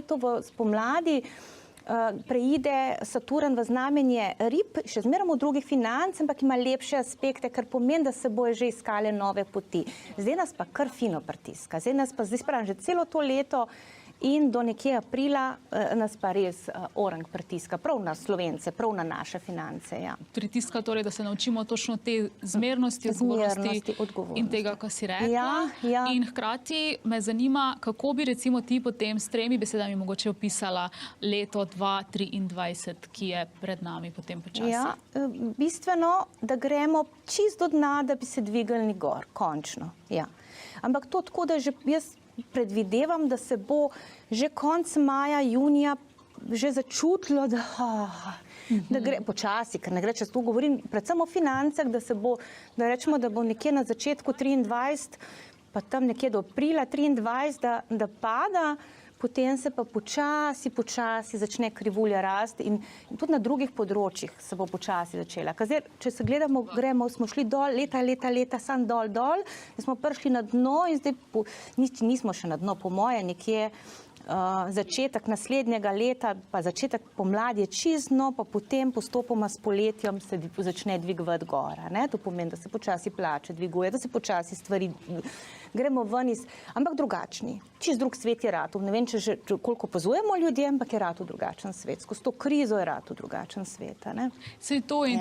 letu spomladi preide Saturn v znamenje rib, še zmeraj v drugih financ, ampak ima lepše aspekte, kar pomeni, da se bojo že iskale nove poti. Zdaj nas pa kar fino pritiska. Zdaj spravim že celo to leto in do nekje aprila nas pa res orang pritiska, prav na Slovence, prav na naše finance. Ja. Pritiska torej, da se naučimo točno te zmernosti, odgovornosti in tega, kar si rekla. Ja. In hkrati me zanima, kako bi recimo ti potem s 3 besedami mogoče opisala leto 2023, ki je pred nami potem počasi. Ja, bistveno, da gremo čisto do dna, da bi se dvignili gor, končno. Ja. Ampak to tako, da že jaz predvidevam, da se bo že konec maja, junija že začutilo, da gre počasi, ker ne gre čez to, govorim predvsem o financah, da se bo, da rečemo, da bo nekje na začetku 23, pa tam nekje do aprila 23, da pada, potem se pa počasi začne krivulja rasti in tudi na drugih področjih se bo počasi začela. Zdaj, če se gledamo, smo šli dol, leta, sam dol, smo prišli na dno in zdaj nismo še na dno, po moje, nekje začetek naslednjega leta, pa začetek pomladi je čizno, pa potem postopoma s poletjem se začne dvigovati gora. To pomeni, da se počasi plače dviguje, da se počasi stvari gremo ven iz, ampak drugačni. Čist drug svet je ratal. Ne vem, če že koliko opazujemo ljudje, ampak je ratal drugačen svet. Skozi to krizo je ratal drugačen svet. Saj to in